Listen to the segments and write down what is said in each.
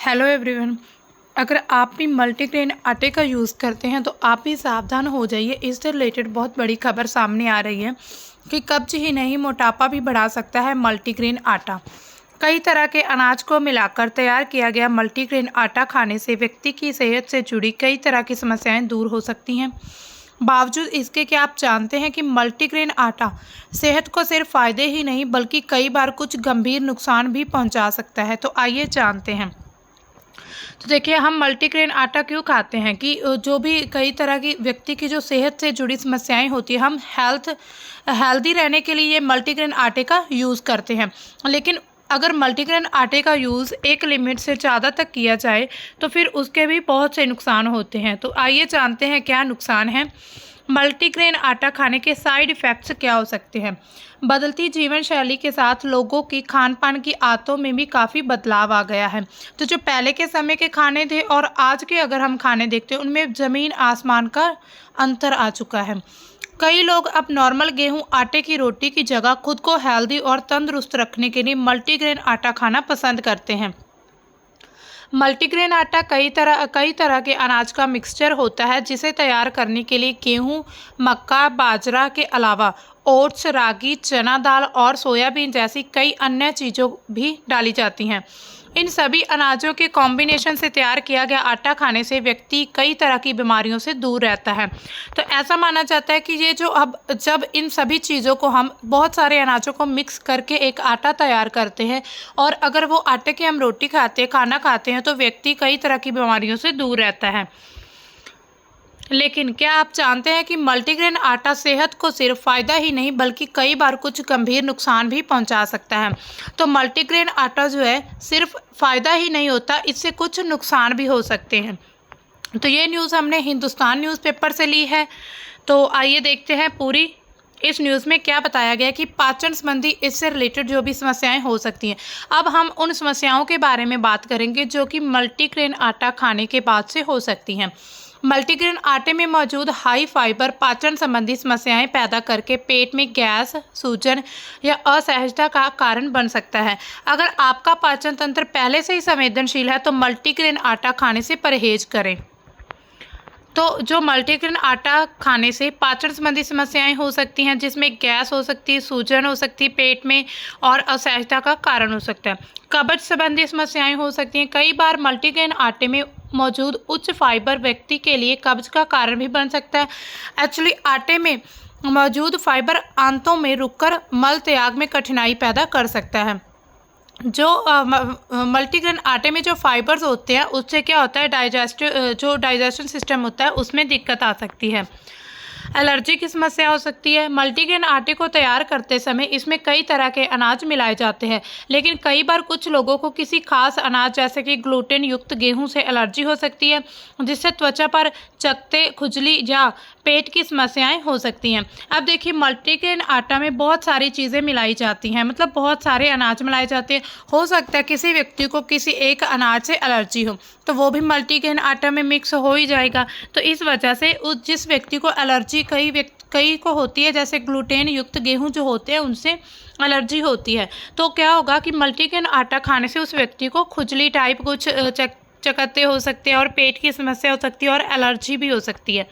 Hello everyone. अगर आप भी मल्टीग्रेन आटे का यूज़ करते हैं तो आप भी सावधान हो जाइए। इससे रिलेटेड बहुत बड़ी खबर सामने आ रही है कि कब्ज ही नहीं मोटापा भी बढ़ा सकता है मल्टीग्रेन आटा। कई तरह के अनाज को मिलाकर तैयार किया गया मल्टीग्रेन आटा खाने से व्यक्ति की सेहत से जुड़ी कई तरह की समस्याएं दूर हो सकती हैं। बावजूद इसके कि आप जानते हैं कि मल्टीग्रेन आटा सेहत को सिर्फ फायदे ही नहीं बल्कि कई बार कुछ गंभीर नुकसान भी पहुंचा सकता है। तो आइए जानते हैं। तो देखिए, हम मल्टीग्रेन आटा क्यों खाते हैं कि जो भी कई तरह की व्यक्ति की जो सेहत से जुड़ी समस्याएं होती है, हम हेल्दी रहने के लिए ये मल्टीग्रेन आटे का यूज़ करते हैं। लेकिन अगर मल्टीग्रेन आटे का यूज़ एक लिमिट से ज़्यादा तक किया जाए तो फिर उसके भी बहुत से नुकसान होते हैं। तो आइए जानते हैं क्या नुकसान है। मल्टीग्रेन आटा खाने के साइड इफ़ेक्ट्स क्या हो सकते हैं। बदलती जीवन शैली के साथ लोगों की खान पान की आदतों में भी काफ़ी बदलाव आ गया है। तो जो पहले के समय के खाने थे और आज के अगर हम खाने देखते हैं उनमें ज़मीन आसमान का अंतर आ चुका है। कई लोग अब नॉर्मल गेहूं आटे की रोटी की जगह खुद को हेल्दी और तंदुरुस्त रखने के लिए मल्टीग्रेन आटा खाना पसंद करते हैं। मल्टीग्रेन आटा कई तरह के अनाज का मिक्सचर होता है जिसे तैयार करने के लिए गेहूं, मक्का, बाजरा के अलावा ओट्स, रागी, चना दाल और सोयाबीन जैसी कई अन्य चीज़ों भी डाली जाती हैं। इन सभी अनाजों के कॉम्बिनेशन से तैयार किया गया आटा खाने से व्यक्ति कई तरह की बीमारियों से दूर रहता है। तो ऐसा माना जाता है कि ये जो अब जब इन सभी चीज़ों को हम बहुत सारे अनाजों को मिक्स करके एक आटा तैयार करते हैं और अगर वो आटे की हम रोटी खाते हैं, खाना खाते हैं, तो व्यक्ति कई तरह की बीमारियों से दूर रहता है। लेकिन क्या आप जानते हैं कि मल्टीग्रेन आटा सेहत को सिर्फ फ़ायदा ही नहीं बल्कि कई बार कुछ गंभीर नुकसान भी पहुंचा सकता है। तो मल्टीग्रेन आटा जो है सिर्फ फ़ायदा ही नहीं होता, इससे कुछ नुकसान भी हो सकते हैं। तो ये न्यूज़ हमने हिंदुस्तान न्यूज़पेपर से ली है। तो आइए देखते हैं पूरी इस न्यूज़ में क्या बताया गया कि पाचन संबंधी इससे रिलेटेड जो भी समस्याएं हो सकती हैं। अब हम उन समस्याओं के बारे में बात करेंगे जो कि मल्टीग्रेन आटा खाने के बाद से हो सकती हैं। मल्टीग्रेन आटे में मौजूद हाई फाइबर पाचन संबंधी समस्याएं पैदा करके पेट में गैस, सूजन या असहजता का कारण बन सकता है। अगर आपका पाचन तंत्र पहले से ही संवेदनशील है तो मल्टीग्रेन आटा खाने से परहेज करें। तो जो मल्टीग्रेन आटा खाने से पाचन संबंधी समस्याएं हो सकती हैं जिसमें गैस हो सकती है, सूजन हो सकती है पेट में और असहजता का कारण हो सकता है। कब्ज संबंधी समस्याएं हो सकती हैं। कई बार मल्टीग्रेन आटे में मौजूद उच्च फाइबर व्यक्ति के लिए कब्ज का कारण भी बन सकता है। एक्चुअली आटे में मौजूद फाइबर आंतों में रुककर मल त्याग में कठिनाई पैदा कर सकता है। जो मल्टीग्रेन आटे में जो फाइबर्स होते हैं उससे क्या होता है, डाइजेशन सिस्टम होता है उसमें दिक्कत आ सकती है। एलर्जी की समस्या हो सकती है। मल्टीग्रेन आटे को तैयार करते समय इसमें कई तरह के अनाज मिलाए जाते हैं, लेकिन कई बार कुछ लोगों को किसी खास अनाज जैसे कि ग्लूटेन युक्त गेहूं से एलर्जी हो सकती है जिससे त्वचा पर चकत्ते, खुजली या पेट की समस्याएं हो सकती हैं। अब देखिए, मल्टीग्रेन आटा में बहुत सारी चीज़ें मिलाई जाती हैं, मतलब बहुत सारे अनाज मिलाए जाते हैं। हो सकता है किसी व्यक्ति को किसी एक अनाज से एलर्जी हो तो वो भी मल्टीग्रेन आटा में मिक्स हो ही जाएगा। तो इस वजह से उस जिस व्यक्ति को एलर्जी कई को होती है, जैसे ग्लूटेन युक्त गेहूं जो होते हैं उनसे एलर्जी होती है, तो क्या होगा कि मल्टीग्रेन आटा खाने से उस व्यक्ति को खुजली टाइप कुछ चकत्ते हो सकते हैं और पेट की समस्या हो सकती है और एलर्जी भी हो सकती है।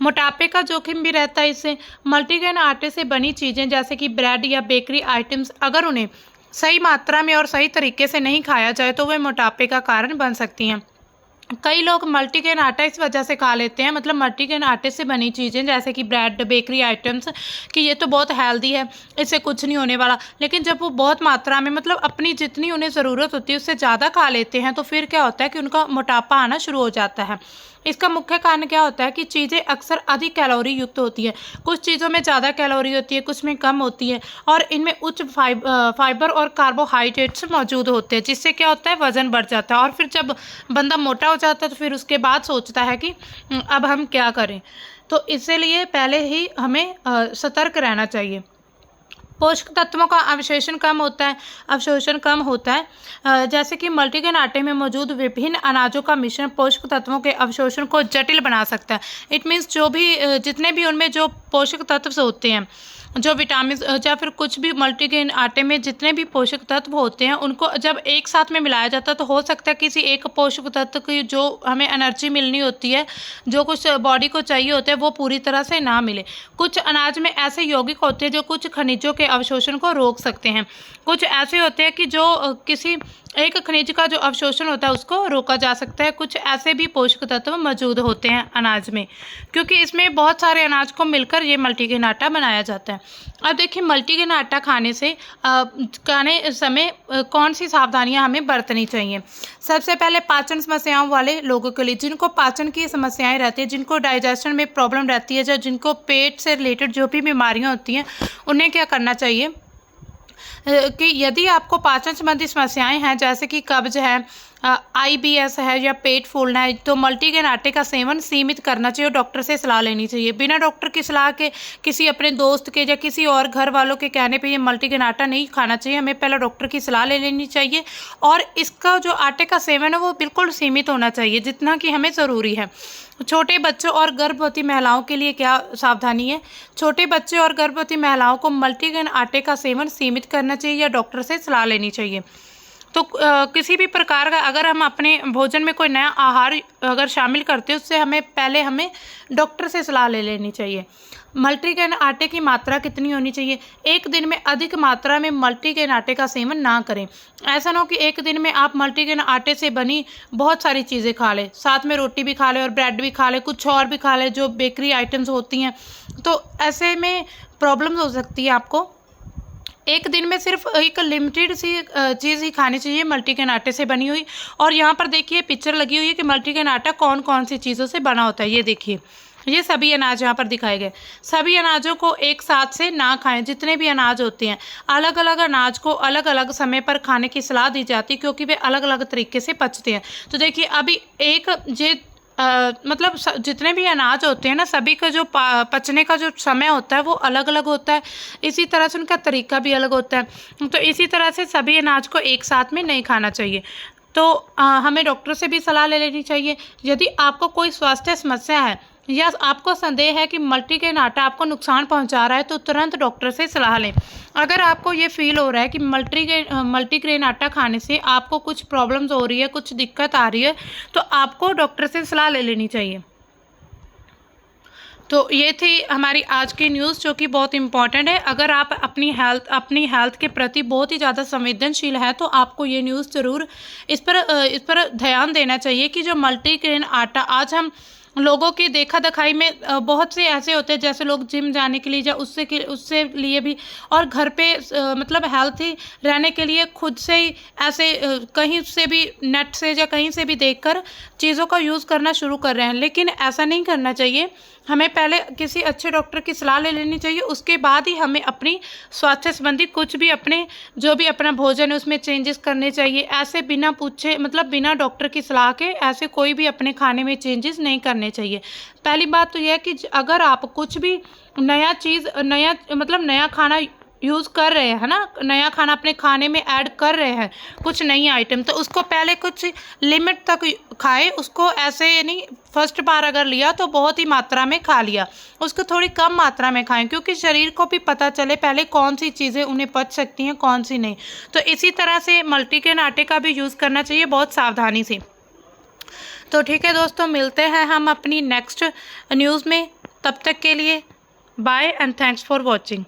मोटापे का जोखिम भी रहता है इससे। मल्टीग्रेन आटे से बनी चीज़ें जैसे कि ब्रेड या बेकरी आइटम्स अगर उन्हें सही मात्रा में और सही तरीके से नहीं खाया जाए तो वे मोटापे का कारण बन सकती हैं। कई लोग मल्टीग्रेन आटा इस वजह से खा लेते हैं, मतलब मल्टीग्रेन आटे से बनी चीज़ें जैसे कि ब्रेड, बेकरी आइटम्स, कि ये तो बहुत हेल्दी है, इससे कुछ नहीं होने वाला। लेकिन जब वो बहुत मात्रा में, मतलब अपनी जितनी उन्हें ज़रूरत होती है उससे ज़्यादा खा लेते हैं तो फिर क्या होता है कि उनका मोटापा आना शुरू हो जाता है। इसका मुख्य कारण क्या होता है कि चीज़ें अक्सर अधिक कैलोरी युक्त होती है। कुछ चीज़ों में ज़्यादा कैलोरी होती है, कुछ में कम होती है और इनमें उच्च फाइबर और कार्बोहाइड्रेट्स मौजूद होते हैं जिससे क्या होता है, वज़न बढ़ जाता है। और फिर जब बंदा मोटा हो जाता है तो फिर उसके बाद सोचता है कि अब हम क्या करें। तो इसीलिए पहले ही हमें सतर्क रहना चाहिए। पोषक तत्वों का अवशोषण कम होता है। जैसे कि मल्टीग्रेन आटे में मौजूद विभिन्न अनाजों का मिश्रण पोषक तत्वों के अवशोषण को जटिल बना सकता है। इट मीन्स जितने भी उनमें जो पोषक तत्व होते हैं जो विटामिन या फिर कुछ भी मल्टीग्रेन आटे में जितने भी पोषक तत्व होते हैं उनको जब एक साथ में मिलाया जाता है तो हो सकता है किसी एक पोषक तत्व की जो हमें एनर्जी मिलनी होती है, जो कुछ बॉडी को चाहिए होता है, वो पूरी तरह से ना मिले। कुछ अनाज में ऐसे यौगिक होते हैं जो कुछ खनिजों के अवशोषण को रोक सकते हैं। कुछ ऐसे होते हैं कि जो किसी एक खनिज का जो अवशोषण होता है उसको रोका जा सकता है। कुछ ऐसे भी पोषक तत्व मौजूद होते हैं अनाज में, क्योंकि इसमें बहुत सारे अनाज को मिलकर ये मल्टीग्रेन आटा बनाया जाता है। अब देखिए, मल्टीग्रेन आटा खाने समय कौन सी सावधानियां हमें बरतनी चाहिए। सबसे पहले पाचन समस्याओं वाले लोगों के लिए, जिनको पाचन की समस्याएं रहती है, जिनको डाइजेशन में प्रॉब्लम रहती है, जिनको पेट से रिलेटेड जो भी बीमारियां होती हैं, उन्हें क्या करना चाहिए कि यदि आपको पाचन संबंधी समस्याएं हैं, जैसे कि कब्ज है, IBS है या पेट फूलना है, तो मल्टीग्रेन आटे का सेवन सीमित करना चाहिए और डॉक्टर से सलाह लेनी चाहिए। बिना डॉक्टर की सलाह के किसी अपने दोस्त के या किसी और घर वालों के कहने पे ये मल्टीग्रेन आटा नहीं खाना चाहिए। हमें पहले डॉक्टर की सलाह ले लेनी चाहिए और इसका जो आटे का सेवन है वो बिल्कुल सीमित होना चाहिए, जितना कि हमें ज़रूरी है। छोटे बच्चों और गर्भवती महिलाओं के लिए क्या सावधानी है। छोटे बच्चे और गर्भवती महिलाओं को मल्टीग्रेन आटे का सेवन सीमित करना चाहिए या डॉक्टर से सलाह लेनी चाहिए। तो किसी भी प्रकार का अगर हम अपने भोजन में कोई नया आहार अगर शामिल करते हैं, उससे हमें डॉक्टर से सलाह ले लेनी चाहिए। मल्टीग्रेन आटे की मात्रा कितनी होनी चाहिए। एक दिन में अधिक मात्रा में मल्टीग्रेन आटे का सेवन ना करें। ऐसा ना हो कि एक दिन में आप मल्टीग्रेन आटे से बनी बहुत सारी चीज़ें खा लें, साथ में रोटी भी खा लें और ब्रेड भी खा लें, कुछ और भी खा लें जो बेकरी आइटम्स होती हैं, तो ऐसे में प्रॉब्लम्स हो सकती है आपको। एक दिन में सिर्फ एक लिमिटेड सी चीज़ ही खानी चाहिए मल्टीग्रेन आटे से बनी हुई। और यहाँ पर देखिए पिक्चर लगी हुई है कि मल्टीग्रेन आटा कौन कौन सी चीज़ों से बना होता है। ये देखिए, ये सभी अनाज यहाँ पर दिखाए गए। सभी अनाजों को एक साथ से ना खाएं। जितने भी अनाज होते हैं, अलग अलग अनाज को अलग अलग समय पर खाने की सलाह दी जाती है, क्योंकि वे अलग अलग तरीके से पचते हैं। तो देखिए, अभी एक मतलब जितने भी अनाज होते हैं ना, सभी का जो पचने का जो समय होता है वो अलग अलग होता है। इसी तरह से उनका तरीका भी अलग होता है। तो इसी तरह से सभी अनाज को एक साथ में नहीं खाना चाहिए। तो हमें डॉक्टर से भी सलाह ले लेनी चाहिए। यदि आपको कोई स्वास्थ्य समस्या है या आपको संदेह है कि मल्टीग्रेन आटा आपको नुकसान पहुंचा रहा है, तो तुरंत डॉक्टर से सलाह लें। अगर आपको ये फील हो रहा है कि मल्टीग्रेन आटा खाने से आपको कुछ प्रॉब्लम्स हो रही है, कुछ दिक्कत आ रही है, तो आपको डॉक्टर से सलाह ले लेनी चाहिए। तो ये थी हमारी आज की न्यूज़, जो कि बहुत इम्पॉर्टेंट है। अगर आप अपनी हेल्थ के प्रति बहुत ही ज़्यादा संवेदनशील है, तो आपको ये न्यूज़ ज़रूर इस पर ध्यान देना चाहिए कि जो मल्टीग्रेन आटा आज हम लोगों की देखा दिखाई में बहुत से ऐसे होते हैं, जैसे लोग जिम जाने के लिए या उससे लिए भी, और घर पे मतलब हेल्थी रहने के लिए खुद से ही ऐसे कहीं से भी नेट से या कहीं से भी देखकर चीज़ों का यूज़ करना शुरू कर रहे हैं। लेकिन ऐसा नहीं करना चाहिए। हमें पहले किसी अच्छे डॉक्टर की सलाह ले लेनी चाहिए, उसके बाद ही हमें अपनी स्वास्थ्य संबंधी कुछ भी जो भी अपना भोजन है उसमें चेंजेस करने चाहिए। ऐसे बिना पूछे, मतलब बिना डॉक्टर की सलाह के ऐसे कोई भी अपने खाने में चेंजेस नहीं करने चाहिए। पहली बात तो यह है कि अगर आप कुछ भी नया खाना यूज़ कर रहे हैं ना, नया खाना अपने खाने में ऐड कर रहे हैं, कुछ नई आइटम, तो उसको पहले कुछ लिमिट तक खाएं। उसको ऐसे नहीं फर्स्ट बार अगर लिया तो बहुत ही मात्रा में खा लिया, उसको थोड़ी कम मात्रा में खाएं, क्योंकि शरीर को भी पता चले पहले कौन सी चीज़ें उन्हें पच सकती हैं, कौन सी नहीं। तो इसी तरह से मल्टीग्रेन आटे का भी यूज़ करना चाहिए बहुत सावधानी से। तो ठीक है दोस्तों, मिलते हैं हम अपनी नेक्स्ट न्यूज़ में। तब तक के लिए bye and thanks for watching.